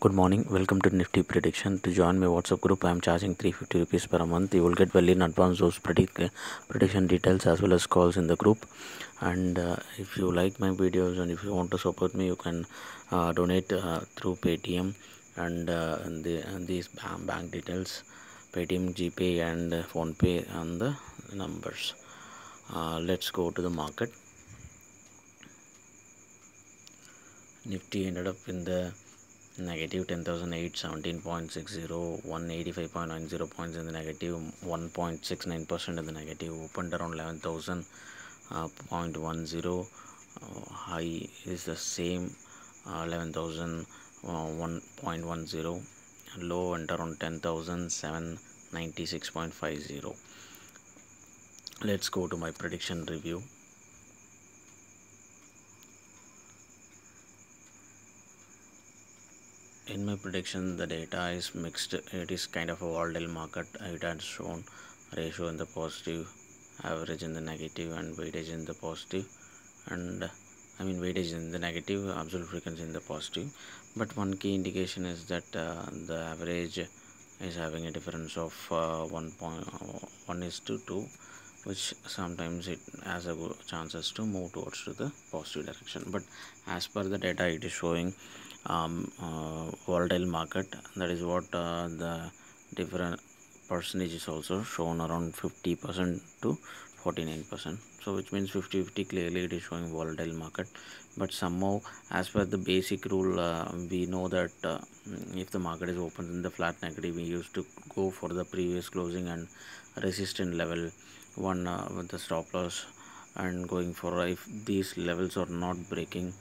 Good morning. Welcome to Nifty prediction. To join my WhatsApp group, I am charging 350 rupees per month. You will get well in advance those prediction details as well as calls in the group. And if you like my videos and if you want to support me, you can donate through Paytm and these bank details, Paytm, GPay, and PhonePe, and the numbers. Let's go to the market. Nifty ended up in the negative 10,817.60, 185.90 points in the negative, 1.69% in the negative, opened around 11,000.10. High is the same, 11,001.10. Low went around 10,796.50. Let's go to my prediction review. In my prediction, the data is mixed. It is kind of a volatile market. It has shown ratio in the positive, average in the negative, and weightage in the positive. And weightage in the negative, absolute frequency in the positive. But one key indication is that the average is having a difference of 1.1:2, which sometimes it has a good chances to move towards to the positive direction. But as per the data, it is showing volatile market. That is what the different percentage is also shown around 50% to 49%. So which means 50-50, clearly it is showing volatile market. But somehow, as per the basic rule, we know that if the market is open in the flat negative, we used to go for the previous closing and resistance level one with the stop loss, and going for if these levels are not breaking,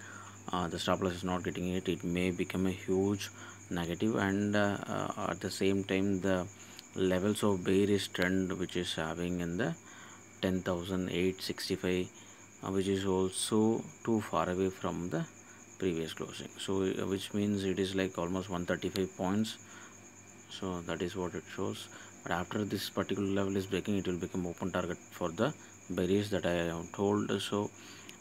the stop loss is not getting it, it may become a huge negative. And at the same time, the levels of bearish trend which is having in the 10,865, which is also too far away from the previous closing. So which means it is like almost 135 points. So that is what it shows. But after this particular level is breaking, it will become open target for the bearish that I have told. So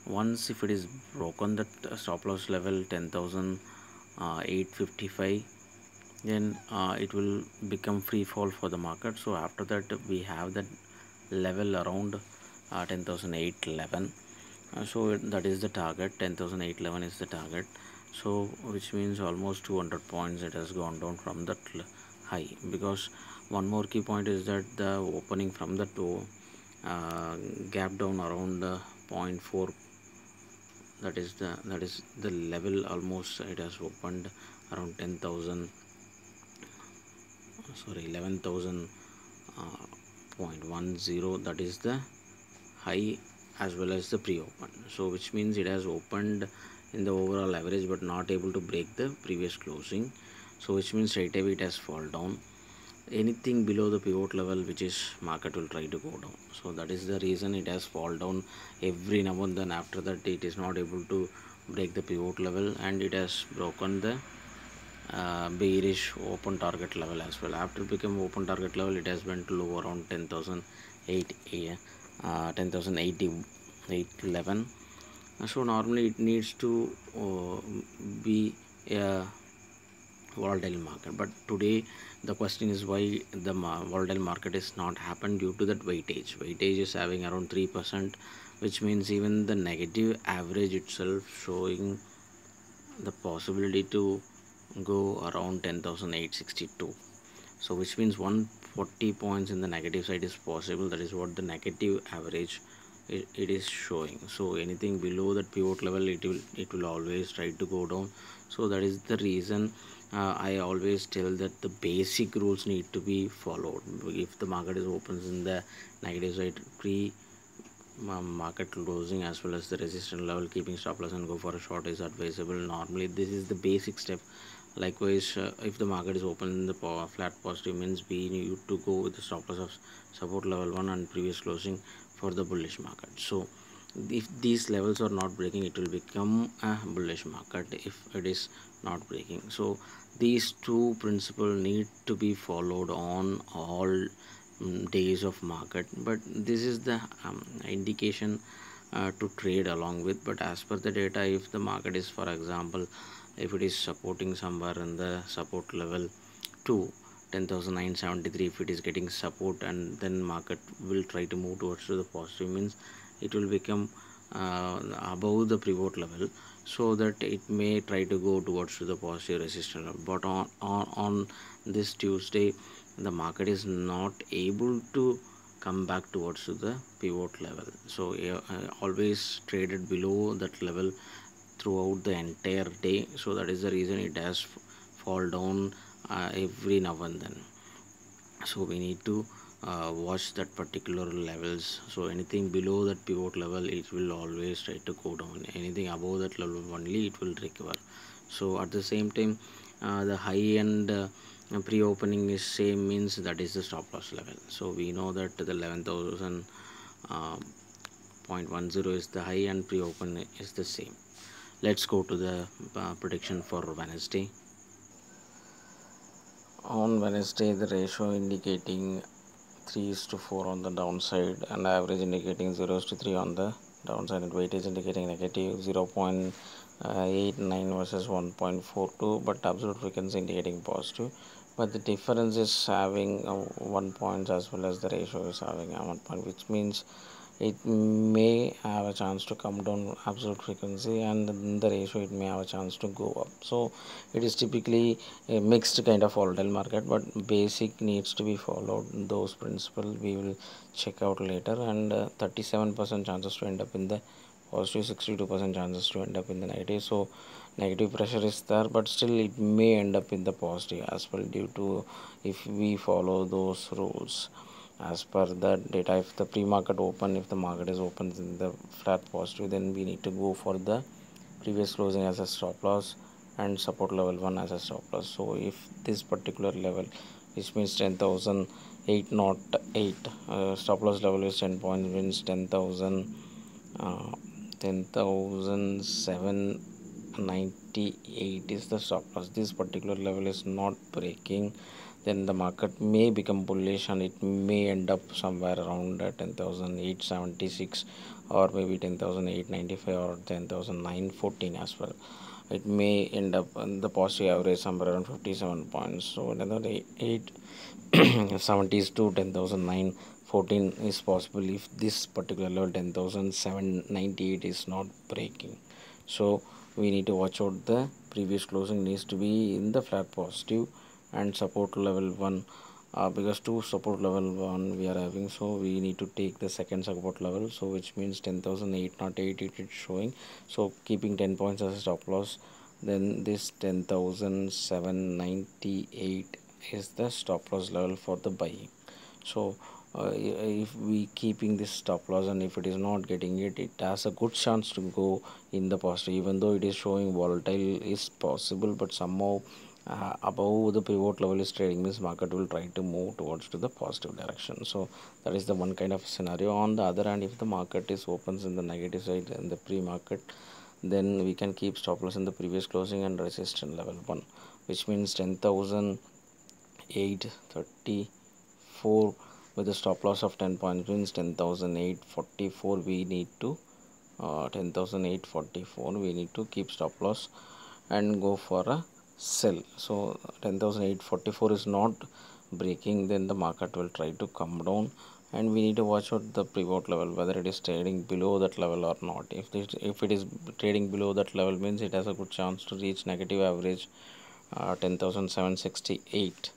once if it is broken that stop loss level 10,855, then it will become free fall for the market. So after that, we have that level around 10,811. So that is the target. 10,811 is the target. So which means almost 200 points it has gone down from that high. Because one more key point is that the opening from the gap down around 0.4, that is the level. Almost it has opened around 11,000.10, that is the high as well as the pre-open. So which means it has opened in the overall average but not able to break the previous closing. So which means straight away it has fall down. Anything below the pivot level, which is market will try to go down. So that is the reason it has fall down every now and then. After that, it is not able to break the pivot level, and it has broken the bearish open target level as well. After become open target level, it has went low around 10,811. So normally it needs to be a volatile market. But today the question is why the volatile market is not happened, due to that weightage. Weightage is having around 3%, which means even the negative average itself showing the possibility to go around 10,862. So which means 140 points in the negative side is possible. That is what the negative average it is showing. So anything below that pivot level, it will always try to go down. So that is the reason I always tell that the basic rules need to be followed. If the market is opens in the negative side, market closing as well as the resistance level, keeping stop loss and go for a short is advisable. Normally this is the basic step. Likewise, if the market is open in the flat positive, means we need to go with the stop loss of support level 1 and previous closing for the bullish market. So if these levels are not breaking, it will become a bullish market if it is not breaking. So these two principles need to be followed on all days of market. But this is the indication to trade along with. But as per the data, if the market is, for example, if it is supporting somewhere in the support level 2, 10,973, if it is getting support and then market will try to move towards to the positive, means it will become above the pivot level, so that it may try to go towards to the positive resistance level. But on this Tuesday, the market is not able to come back towards to the pivot level, so always traded below that level throughout the entire day. So that is the reason it has fall down every now and then. So we need to watch that particular levels. So anything below that pivot level, it will always try to go down. Anything above that level only, it will recover. So at the same time, the high end pre-opening is same, means that is the stop loss level. So we know that the 11,000 uh, 0.10 is the high, and pre-open is the same. Let's go to the prediction for Wednesday. On Wednesday, the ratio indicating 3 is to 4 on the downside, and average indicating 0 is to 3 on the downside, and weightage indicating negative 0.89 versus 1.42, but absolute frequency indicating positive. But the difference is having 1 point, as well as the ratio is having 1 point, which means it may have a chance to come down absolute frequency, and in the ratio it may have a chance to go up. So it is typically a mixed kind of volatile market, but basic needs to be followed. Those principles we will check out later, and 37% chances to end up in the positive, 62% chances to end up in the negative. So negative pressure is there, but still it may end up in the positive as well, due to if we follow those rules as per the data. If the pre-market open, if the market is open in the flat positive, then we need to go for the previous closing as a stop loss and support level 1 as a stop loss. So if this particular level, which means 10,808, stop loss level is 10 points, means 10,000 10,798 is the stop loss. This particular level is not breaking, then the market may become bullish, and it may end up somewhere around 10,876, or maybe 10,895, or 10,914 as well. It may end up in the positive average somewhere around 57 points. So another 870s to 10,914 is possible if this particular level 10,798 is not breaking. So we need to watch out. The previous closing needs to be in the flat positive, and support level 1, because two support level 1 we are having, so we need to take the second support level, so which means 10,808 it is showing. So keeping 10 points as a stop loss, then this 10,798 is the stop loss level for the buying. So if we keeping this stop loss, and if it is not getting it, it has a good chance to go in the positive. Even though it is showing volatile is possible, but somehow above the pivot level is trading, means market will try to move towards to the positive direction. So that is the one kind of scenario. On the other hand, if the market is opens in the negative side in the pre-market, then we can keep stop loss in the previous closing and resistance level 1, which means 10,834 with a stop loss of 10 points, means 10,844 we need to 10,844 we need to keep stop loss and go for a sell. So 10,844 is not breaking, then the market will try to come down, and we need to watch out the pivot level, whether it is trading below that level or not. If it is trading below that level, means it has a good chance to reach negative average 10,768.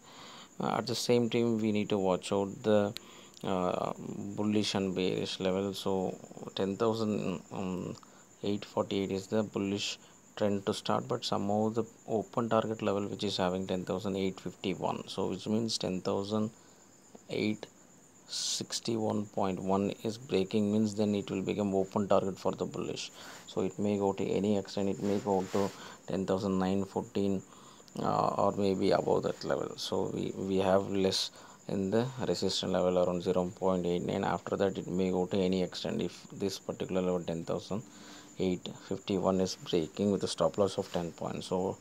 At the same time, we need to watch out the bullish and bearish level. So 10,848 is the bullish trend to start, but somehow the open target level, which is having 10,851, so which means 10,861.1 is breaking, means then it will become open target for the bullish. So it may go to any extent, it may go to 10,914 or maybe above that level. So we have less in the resistance level around 0.89. After that, it may go to any extent if this particular level 10,851 is breaking with a stop loss of 10 points. So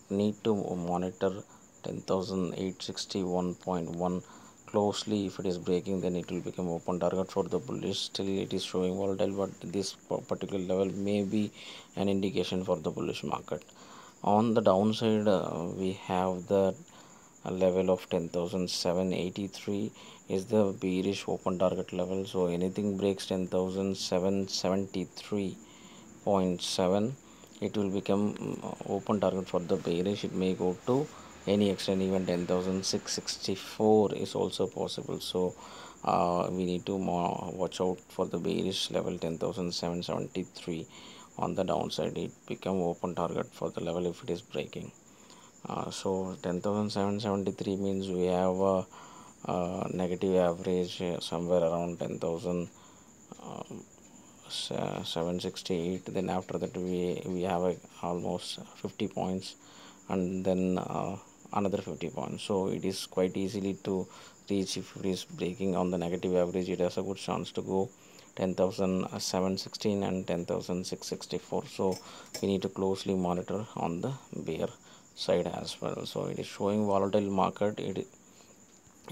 need to monitor 10,861.1 closely. If it is breaking, then it will become open target for the bullish. Still it is showing volatile, but this particular level may be an indication for the bullish market. On the downside, we have the level of 10,783 is the bearish open target level. So anything breaks 10,773.7, it will become open target for the bearish. It may go to any extent, even 10,664 is also possible. So we need to watch out for the bearish level 10,773. On the downside, it become open target for the level if it is breaking. So 10,773 means we have a, negative average somewhere around 10,768. Then after that we have almost 50 points, and then another 50 points. So it is quite easily to reach. If it is breaking on the negative average, it has a good chance to go 10,716 and 10,664. So we need to closely monitor on the bear side as well. So it is showing volatile market. It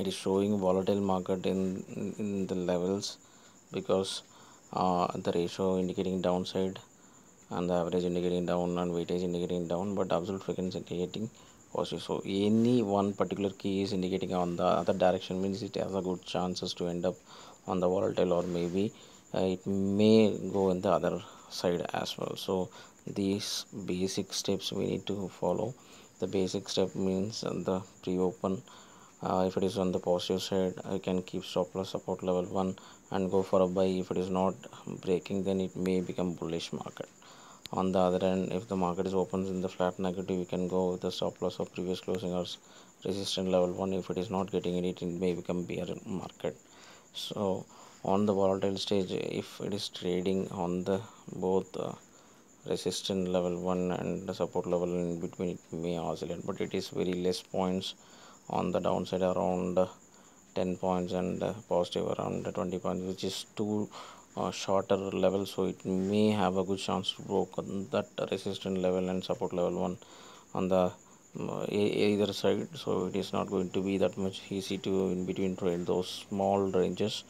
is showing volatile market in the levels, because the ratio indicating downside and the average indicating down and weightage indicating down, but absolute frequency indicating positive. So any one particular key is indicating on the other direction, means it has a good chances to end up on the volatile, or maybe it may go in the other side as well. So these basic steps we need to follow. The basic step means the pre-open. If it is on the positive side, I can keep stop loss support level 1 and go for a buy. If it is not breaking, then it may become bullish market. On the other hand, if the market is opens in the flat negative, we can go with the stop loss of previous closing or resistance level 1. If it is not getting it, it may become bear market. So on the volatile stage, if it is trading on the both resistance level 1 and the support level in between, it may oscillate, but it is very less points. On the downside, around 10 points, and positive around 20 points, which is too shorter level. So it may have a good chance to broke on that resistance level and support level 1 on the either side. So it is not going to be that much easy to in between trade those small ranges.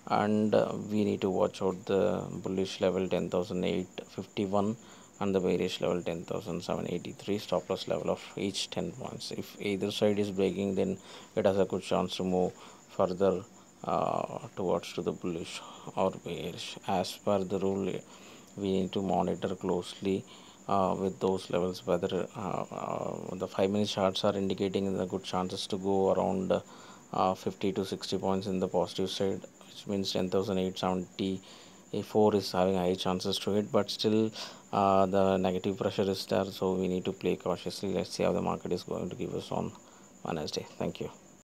And we need to watch out the bullish level 10,851 and the bearish level 10,783, stop loss level of each 10 points. If either side is breaking, then it has a good chance to move further towards to the bullish or bearish. As per the rule, we need to monitor closely with those levels, whether the 5-minute charts are indicating the good chances to go around 50 to 60 points in the positive side, which means 10,874 is having high chances to hit. But still the negative pressure is there, so we need to play cautiously. Let's see how the market is going to give us on Wednesday. Thank you.